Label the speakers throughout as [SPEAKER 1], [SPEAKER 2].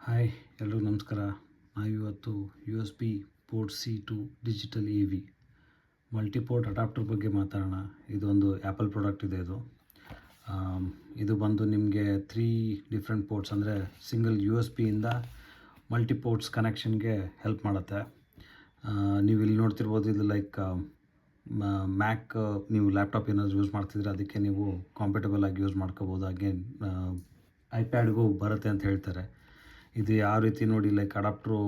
[SPEAKER 1] Hi, ಎಲ್ರಿಗೂ ನಮಸ್ಕಾರ. ನಾವಿವತ್ತು USB port C to digital AV multiport adapter ಬಗ್ಗೆ ಮಾತಾಡೋಣ. ಇದೊಂದು ಆ್ಯಪಲ್ ಪ್ರಾಡಕ್ಟ್ ಇದೆ. ಇದು ಬಂದು ನಿಮಗೆ 3 ಡಿಫ್ರೆಂಟ್ ಪೋರ್ಟ್ಸ್ ಅಂದರೆ ಸಿಂಗಲ್ USB ಇಂದ ಮಲ್ಟಿಪೋರ್ಟ್ಸ್ ಕನೆಕ್ಷನ್ಗೆ ಹೆಲ್ಪ್ ಮಾಡುತ್ತೆ. ನೀವು ಇಲ್ಲಿ ನೋಡ್ತಿರ್ಬೋದು, ಇದು ಲೈಕ್ ಮ್ಯಾಕ್, ನೀವು ಲ್ಯಾಪ್ಟಾಪ್ ಏನಾದರೂ ಯೂಸ್ ಮಾಡ್ತಿದ್ರೆ ಅದಕ್ಕೆ ನೀವು ಕಾಂಪೇಟಬಲ್ ಆಗಿ ಯೂಸ್ ಮಾಡ್ಕೋಬೋದು. ಹಾಗೆ ಐಪ್ಯಾಡ್ಗೂ ಬರುತ್ತೆ ಅಂತ ಹೇಳ್ತಾರೆ. ಇದು ಯಾವ ರೀತಿ ನೋಡಿ, ಲೈಕ್ ಅಡಾಪ್ಟ್ರು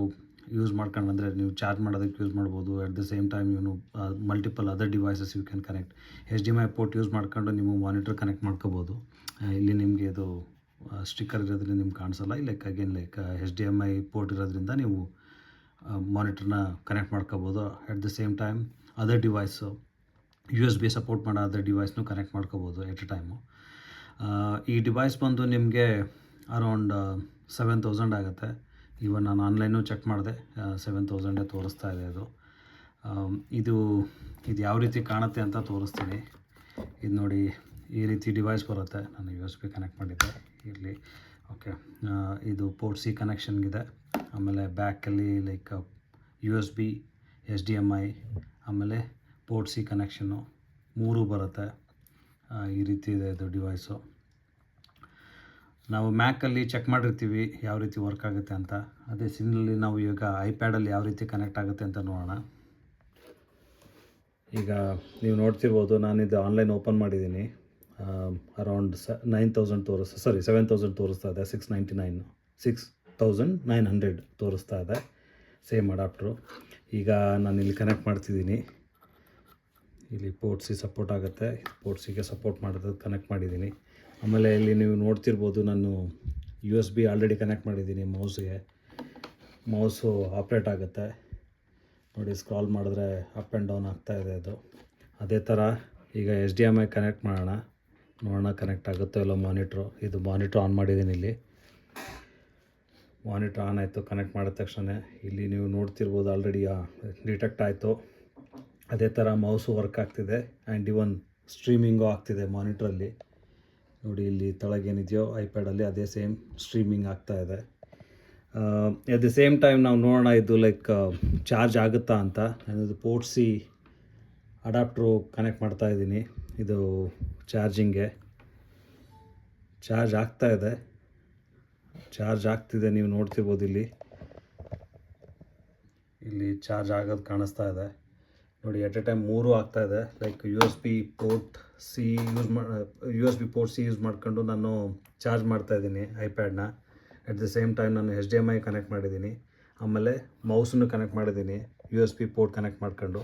[SPEAKER 1] ಯೂಸ್ ಮಾಡ್ಕೊಂಡು ಅಂದರೆ ನೀವು ಚಾರ್ಜ್ ಮಾಡೋದಕ್ಕೆ ಯೂಸ್ ಮಾಡ್ಬೋದು. At the same time multiple other devices you can connect. HDMI port use ಮಾಡ್ಕೊಂಡು ನೀವು ಮಾನಿಟರ್ ಕನೆಕ್ಟ್ ಮಾಡ್ಕೋಬೋದು. ಇಲ್ಲಿ ನಿಮಗೆ ಇದು ಸ್ಟಿಕ್ಕರ್ ಇರೋದ್ರಿಂದ ನಿಮ್ಗೆ ಕಾಣಿಸಲ್ಲ. ಲೈಕ್ HDMI ಪೋರ್ಟ್ ಇರೋದ್ರಿಂದ ನೀವು ಮಾನಿಟರ್ನ ಕನೆಕ್ಟ್ ಮಾಡ್ಕೋಬೋದು. At the same time other device USB support ಮಾಡೋ ಅದರ್ ಡಿವೈಸ್ನು ಕನೆಕ್ಟ್ ಮಾಡ್ಕೋಬೋದು ಎಟ್ ಎ ಟೈಮು. ಈ ಡಿವೈಸ್ ಬಂದು ನಿಮಗೆ ಅರೌಂಡ್ 7,000 ಆಗುತ್ತೆ. ಇವನ್ ನಾನು ಆನ್ಲೈನು ಚೆಕ್ ಮಾಡಿದೆ, 7,000 ತೋರಿಸ್ತಾ ಇದೆ. ಇದು ಯಾವ ರೀತಿ ಕಾಣುತ್ತೆ ಅಂತ ತೋರಿಸ್ತೀನಿ. ಇದು ನೋಡಿ, ಈ ರೀತಿ ಡಿವೈಸ್ ಬರುತ್ತೆ. ನಾನು USB ಕನೆಕ್ಟ್ ಮಾಡಿದ್ದೆ ಇಲ್ಲಿ. ಓಕೆ, ಇದು ಪೋರ್ಟ್ C ಕನೆಕ್ಷನ್ಗಿದೆ. ಆಮೇಲೆ ಬ್ಯಾಕಲ್ಲಿ ಲೈಕ್ USB, HDMI, ಆಮೇಲೆ ಪೋರ್ಟ್ C ಕನೆಕ್ಷನ್ನು 3 ಬರುತ್ತೆ. ಈ ರೀತಿ ಇದೆ ಇದು ಡಿವೈಸು. ನಾವು ಮ್ಯಾಕಲ್ಲಿ ಚೆಕ್ ಮಾಡಿರ್ತೀವಿ ಯಾವ ರೀತಿ ವರ್ಕ್ ಆಗುತ್ತೆ ಅಂತ. ಅದೇ ಸಿಮ್ನಲ್ಲಿ ನಾವು ಈಗ ಐಪ್ಯಾಡಲ್ಲಿ ಯಾವ ರೀತಿ ಕನೆಕ್ಟ್ ಆಗುತ್ತೆ ಅಂತ ನೋಡೋಣ. ಈಗ ನೀವು ನೋಡ್ತಿರ್ಬೋದು, ನಾನಿದು ಆನ್ಲೈನ್ ಓಪನ್ ಮಾಡಿದ್ದೀನಿ. ಅರೌಂಡ್ 7,000 ತೋರಿಸ್ತಾ ಇದೆ. 6,900 ತೋರಿಸ್ತಾ ಇದೆ ಸೇಮ್ ಅಡಾಪ್ಟ್ರು. ಈಗ ನಾನು ಇಲ್ಲಿ ಕನೆಕ್ಟ್ ಮಾಡ್ತಿದ್ದೀನಿ. ಇಲ್ಲಿ ಪೋರ್ಟ್ C ಸಪೋರ್ಟ್ ಆಗುತ್ತೆ. ಪೋರ್ಟ್ Cಗೆ ಸಪೋರ್ಟ್ ಮಾಡೋದು ಕನೆಕ್ಟ್ ಮಾಡಿದ್ದೀನಿ. ಆಮೇಲೆ ಇಲ್ಲಿ ನೀವು ನೋಡ್ತಿರ್ಬೋದು, ನಾನು USB ಆಲ್ರೆಡಿ ಕನೆಕ್ಟ್ ಮಾಡಿದ್ದೀನಿ ಮೌಸ್ಗೆ. ಮೌಸು ಆಪ್ರೇಟ್ ಆಗುತ್ತೆ ನೋಡಿ, ಸ್ಕ್ರಾಲ್ ಮಾಡಿದ್ರೆ ಅಪ್ ಆ್ಯಂಡ್ ಡೌನ್ ಆಗ್ತಾಯಿದೆ ಅದು. ಅದೇ ಥರ ಈಗ HDMI ಕನೆಕ್ಟ್ ನೋಡೋಣ ಕನೆಕ್ಟ್ ಆಗುತ್ತೋ ಇಲ್ಲ ಮಾನಿಟ್ರು. ಇದು ಮಾನಿಟ್ರ್ ಆನ್ ಮಾಡಿದ್ದೀನಿ. ಇಲ್ಲಿ ಮಾನಿಟ್ರ್ ಆನ್ ಆಯಿತು. ಕನೆಕ್ಟ್ ಮಾಡಿದ ತಕ್ಷಣ ಇಲ್ಲಿ ನೀವು ನೋಡ್ತಿರ್ಬೋದು ಆಲ್ರೆಡಿ ಡಿಟೆಕ್ಟ್ ಆಯಿತು. ಅದೇ ಥರ ಮೌಸು ವರ್ಕ್ ಆಗ್ತಿದೆ ಆ್ಯಂಡ್ ಇವನ್ ಸ್ಟ್ರೀಮಿಂಗು ಆಗ್ತಿದೆ ಮಾನಿಟ್ರಲ್ಲಿ. ನೋಡಿ, ಇಲ್ಲಿ ತಳಗೇನಿದೆಯೋ ಐಪ್ಯಾಡಲ್ಲಿ ಅದೇ ಸೇಮ್ ಸ್ಟ್ರೀಮಿಂಗ್ ಆಗ್ತಾಯಿದೆ. ಎಟ್ ದಿ ಸೇಮ್ ಟೈಮ್ ನಾವು ನೋಡೋಣ ಇದು ಲೈಕ್ ಚಾರ್ಜ್ ಆಗುತ್ತಾ ಅಂತ. ನಾನಿದು ಪೋರ್ಟ್ C ಅಡಾಪ್ಟ್ರು ಕನೆಕ್ಟ್ ಮಾಡ್ತಾಯಿದ್ದೀನಿ. ಇದು ಚಾರ್ಜಿಂಗ್ಗೆ ಚಾರ್ಜ್ ಆಗ್ತಾಯಿದೆ. ಚಾರ್ಜ್ ಆಗ್ತಿದೆ, ನೀವು ನೋಡ್ತಿರ್ಬೋದು. ಇಲ್ಲಿ ಚಾರ್ಜ್ ಆಗೋದು ಕಾಣಿಸ್ತಾ ಇದೆ ನೋಡಿ. ಎಟ್ ಎ ಟೈಮ್ 3 ಆಗ್ತಾಯಿದೆ. Like USB port C use ಮಾಡ್ಕೊಂಡು ನಾನು ಚಾರ್ಜ್ ಮಾಡ್ತಾಯಿದ್ದೀನಿ ಐಪ್ಯಾಡ್ನ. ಅಟ್ ದ ಸೇಮ್ ಟೈಮ್ ನಾನು HDMI ಕನೆಕ್ಟ್ ಮಾಡಿದ್ದೀನಿ. ಆಮೇಲೆ ಮೌಸನ್ನು ಕನೆಕ್ಟ್ ಮಾಡಿದ್ದೀನಿ USB ಪೋರ್ಟ್ ಕನೆಕ್ಟ್ ಮಾಡ್ಕೊಂಡು.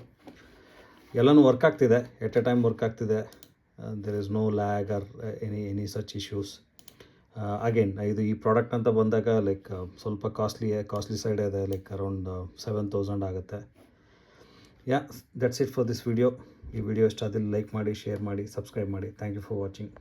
[SPEAKER 1] ಎಲ್ಲನೂ ವರ್ಕ್ ಆಗ್ತಿದೆ, ಎಟ್ ಎ ಟೈಮ್ ವರ್ಕ್ ಆಗ್ತಿದೆ. There is no lag or any such issues. Again ಈ ಪ್ರಾಡಕ್ಟ್ ಅಂತ ಬಂದಾಗ ಲೈಕ್ ಸ್ವಲ್ಪ ಕಾಸ್ಟ್ಲಿ ಸೈಡ್ ಇದೆ. ಲೈಕ್ ಅರೌಂಡ್ 7,000 ಆಗುತ್ತೆ. That's it for this video. ಈ ವಿಡಿಯೋ ಇಷ್ಟ ಆದರೆ ಲೈಕ್ ಮಾಡಿ, ಶೇರ್ ಮಾಡಿ, ಸಬ್ಸ್ಕ್ರೈಬ್ ಮಾಡಿ. Thank you for watching.